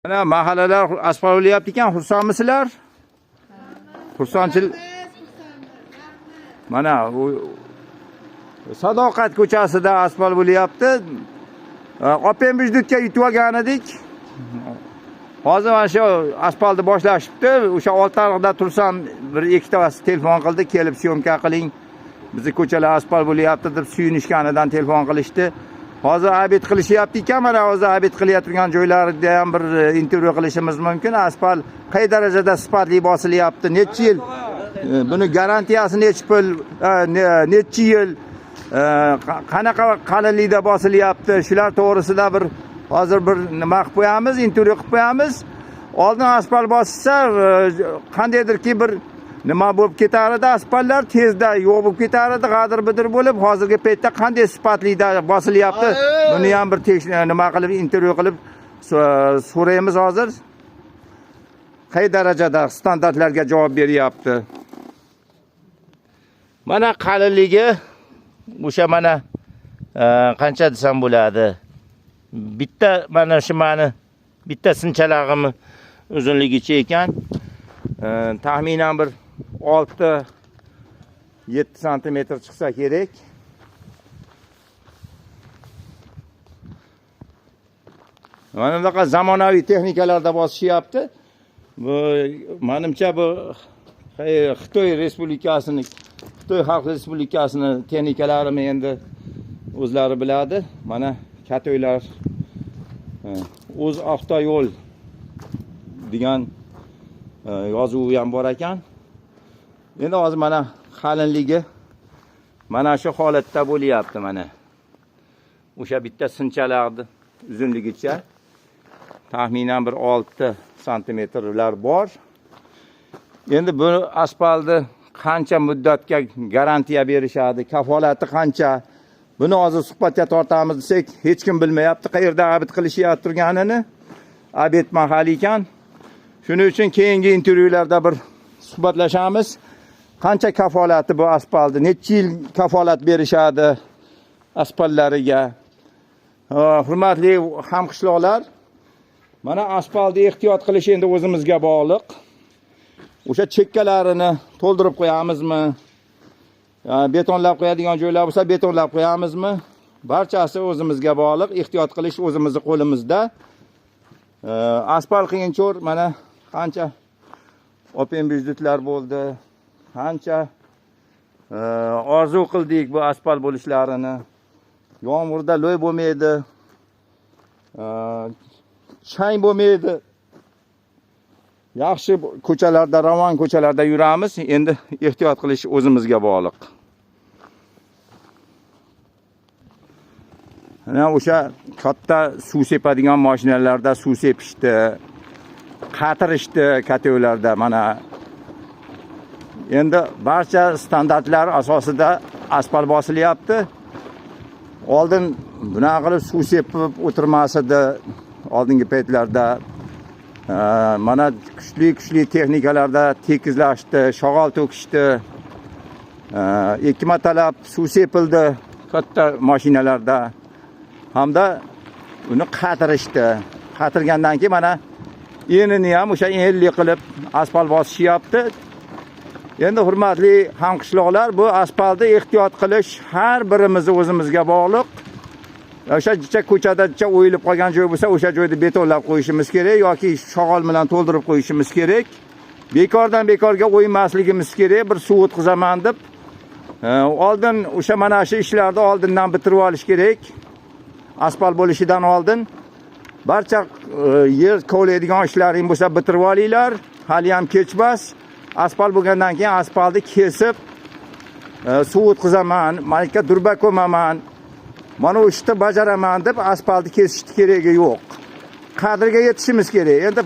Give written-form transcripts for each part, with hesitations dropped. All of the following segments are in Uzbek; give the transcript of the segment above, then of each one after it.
Mana mahallalar asfalt bo'lyapti ekan, xursandmisizlar? Xursandchilik. Mana u Sadoqat ko'chasida asfalt bo'lyapti. Open byudjetga yutib olgan edik. Hozir mana shu asfaltni boshlashibdi. O'sha oltariqda tursam, bir ikkita telefon qildi, kelib syomka qiling. Bizni ko'chalar asfalt bo'lyapti deb suyunishganidan telefon qilishdi. Hozir abid qilishyapti ekan, mana hozir abid qilayotgan joylarida ham bir intervyu qilishimiz mumkin. Asfalt qay darajada sifatli bosilyapti, necha yil, buni garantiyasi necha pul, necha yil, qanaqa qalinlikda bosilyapti, shular to'g'risida bir hozir bir nima qilib qo'yamiz, intervyu qilib qo'yamiz. Oldin asfalt bosilsa, qandaydirki bir nima bo'lib ketar edi, asfaltlar tezda yo'q bo'lib ketar edi, g'adir-bidir bo'lib, hozirgi paytda qanday sifatlida bosilyapti, buni ham bir nima qilib intervyu qilib so'raymiz hozir. Qay darajada standartlarga javob beryapti. Mana qalinligi o'sha mana qancha desam bo'ladi. Bitta mana shu mani bitta sinchalag'im uzunligicha ekan. Taxminan bir 6-7 santimetr chiqsa kerak. Mana bunaqa zamonaviy texnikalarda bosishyapti. Bu menimcha bu Xitoy Respublikasining, Xitoy Xalq Respublikasining texnikalarini endi o'zlari biladi. Mana katoylar o'z avtoyo'l degan yozuvi ham bor ekan. Endi hozir mana qalinligi mana shu holatda bo'lyapti mana. O'sha bitta sinchalarni uzunligicha taxminan bir 6 santimetrlar bor. Endi bu asfaltni qancha muddatga garantiya berishadi, kafolati qancha? Buni hozir suhbatga tortamiz desak, hech kim bilmayapti qayerda abid qilishyapti turganini. Abid mahal ekan. Shuning uchun keyingi intervyularda bir suhbatlashamiz. Qancha kafolati bu asfaltni, necha yil kafolat berishadi asfaltlariga. Hurmatli hamqishloqlar, mana asfaltni ehtiyot qilish endi o'zimizga bog'liq. O'sha chekkalarini to'ldirib qo'yamizmi? Betonlab qo'yadigan joylar bo'lsa betonlab qo'yamizmi? Barchasi o'zimizga bog'liq. Ehtiyot qilish o'zimizning qo'limizda. Asfalt qiyincho'r, mana qancha open byudjetlar bo'ldi, qancha orzu qildik bu asfalt bo'lishlarini. Yomg'irda lo'y bo'lmaydi, chang bo'lmaydi. Yaxshi ko'chalarda, ravon ko'chalarda yuramiz. Endi ehtiyot qilish o'zimizga bog'liq. Mana o'sha katta suv sepadigan mashinalarda suv sepishdi, qatirishdi katoylarda mana. Endi barcha standartlar asosida asfalt bosilyapti. Oldin bunaqa qilib suv sepib o'tirmas edi oldingi paytlarda. Mana kuchli texnikalarda tekizlashdi, shag'al to'kishdi. 2 martalab suv sepildi katta mashinalarda. Hamda uni qatirishdi. Qatirgandan keyin mana enini ham o'sha enli qilib asfalt bosishyapti. Endi hurmatli hamqishloqlar, bu asfaltni ehtiyot qilish har birimizni o'zimizga bog'liq. O'sha jicha ko'chada o'yilib qolgan joy bo'lsa, o'sha joyda betonlab qo'yishimiz kerak yoki shag'al bilan to'ldirib qo'yishimiz kerak. Bekordan bekorga o'ymasligimiz kerak. Bir suv o'tqizaman deb oldin o'sha mana shu ishlarni oldindan bitirib olish kerak. Asfalt bo'lishidan oldin barcha yer kovlaydigan ishlaring bo'lsa bitirib olinglar. Hali ham kech emas. Asfalt bo'lgandan keyin asfaltni kesib suv o'tqizaman, malika durba ko'maman. Mana o'sha ishni bajaraman deb asfaltni kesishni keragi yo'q. Qadriga yetishimiz kerak. Endi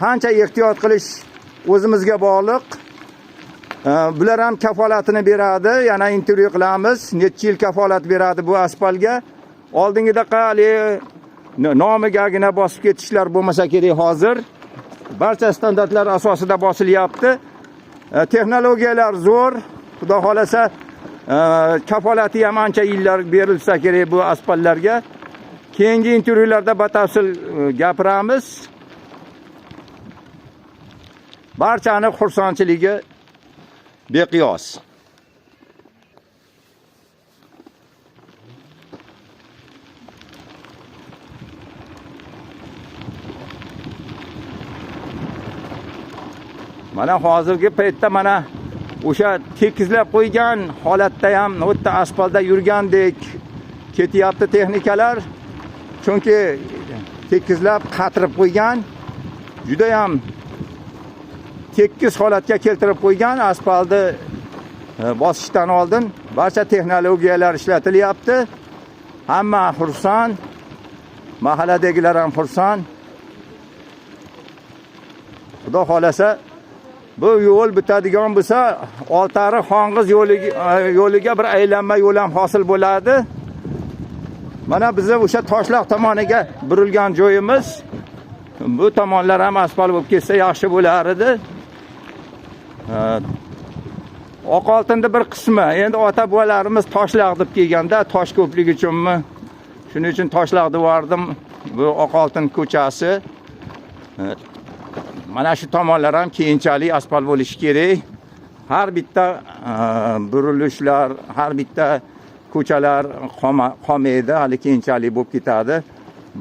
qancha ehtiyot qilish o'zimizga bog'liq. Bular ham kafolatini beradi. Yana intervyu qilamiz. Necha yil kafolat beradi bu asfaltga? Oldingida qali nomigagina bosib ketishlar bo'lmasa kerak hozir. Barcha standartlar asosida bosilyapti. Texnologiyalar zo'r. Xudo xolasa kafolati ham ancha yillar berilsa kerak bu asfaltlarga. Keyingi intervyularda batafsil gapiramiz. barchani xursandchiligi beqiyos. Mana hozirgi paytda mana o'sha tekizlab qo'ygan holatda ham o'tda asfaltda yurgandek ketyapti texnikalar. Chunki tekizlab qatirib qo'ygan, juda ham tekis holatga keltirib qo'ygan asfaltni bosishdan oldin barcha texnologiyalar ishlatilyapti. Hamma xursand, mahalladagilar ham xursand. Xudo xolasa bu yo'l bitadigan bo'lsa, Oltiariq Xongiz yo'liga bir aylanma yo'l ham hosil bo'ladi. Mana bizni o'sha Toshloq tomoniga burilgan joyimiz, bu tomonlar ham asfalt bo'lib ketsa yaxshi bo'lar edi. Oqoltinda bir qismi, endi ota-bobolarimiz Toshloq deb kelganda, tosh ko'pligi uchunmi? Shuning uchun Toshloq devordim. Bu Oqoltin ko'chasi. Mana shu tomonlar ham keyinchalik asfalt bo'lishi kerak. Har bitta burilishlar, har bitta ko'chalar qolmaydi, hali keyinchalik bo'lib ketadi.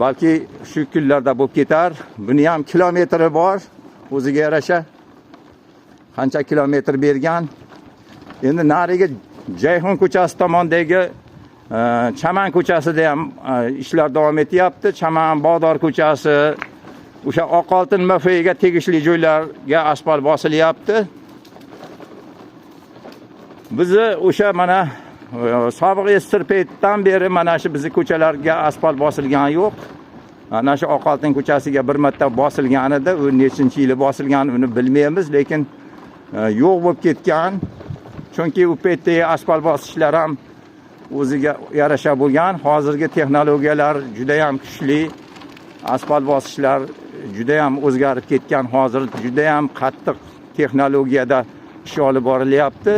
Balki shu kunlarda bo'lib ketar. Buni ham kilometri bor, o'ziga yarasha. Qancha kilometr bergan. Endi nariga Jayxon ko'chasi tomondagi Chaman ko'chasida ham ishlar davom etyapti. Chaman Bog'dor ko'chasi, o'sha Oqoltin MFga tegishli joylarga asfalt bosilyapti. Bizi o'sha mana sobiq Estir paytdan beri mana shu bizi ko'chalarga asfalt bosilgani yo'q. Mana shu Oqoltin ko'chasiga bir marta bosilgan edi. U nechinchi yili bosilganini uni bilmaymiz, lekin yo'q bo'lib ketgan. Chunki u paytdagi asfalt bosishlar ham o'ziga yarasha bo'lgan. Hozirgi texnologiyalar juda ham kuchli. Asfalt bosishlar juda ham o'zgarib ketgan. Hozir juda ham qattiq texnologiyada ish olib borilyapti.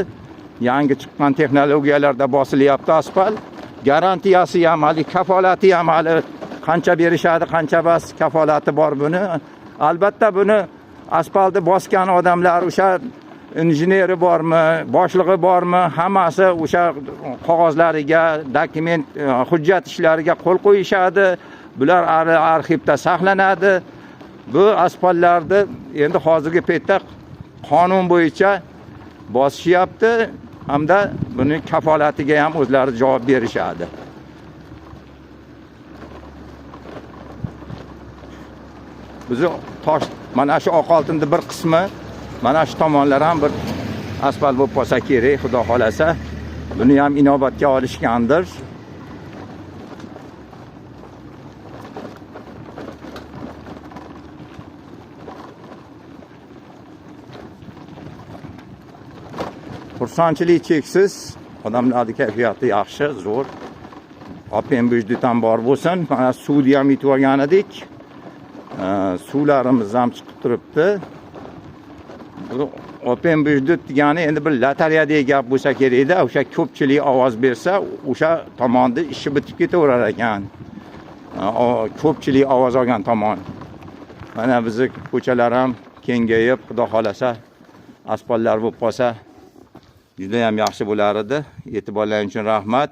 Yangi chiqqan texnologiyalarda bosilyapti asfalt. Garantiyasi ham, hali kafolati ham hali qancha berishadi, qancha bas kafolati bor buni. Albatta buni asfaltni bosgan odamlar o'sha injeneri bormi, boshlig'i bormi, hammasi o'sha qog'ozlariga, dokument, hujjat ishlariga qo'l qo'yishadi. Bular arxivda saqlanadi. Bu asfaltlarni endi hozirgi paytda qonun bo'yicha bosishyapti hamda buni kafolatiga ham o'zlari javob berishadi. Bizi mana shu Oqoltinda bir qismi, mana shu tomonlar ham bir asfalt bo'lib qolsa kerak, xudo xolasa. Buni ham inobatga olishgandir. Xursandchilik cheksiz, odamlarning kayfiyati yaxshi, zo'r. Opem bujdidan bor bo'lsin. Mana suvni ham yetib olgan edik. Suvlarimiz ham chiqib turibdi. Opem bujdit degani endi bir lotereyadagi gap bo'lsa kerak-da, o'sha ko'pchilik ovoz bersa, o'sha tomonni ishi bitib ketaverar ekan. Ko'pchilik ovoz olgan tomon. Mana bizni ko'chalar ham kengayib, xudo xolasa, asfaltlar bo'lib qolsa juda ham yaxshi bo'lar edi. E'tiborlaringiz uchun rahmat.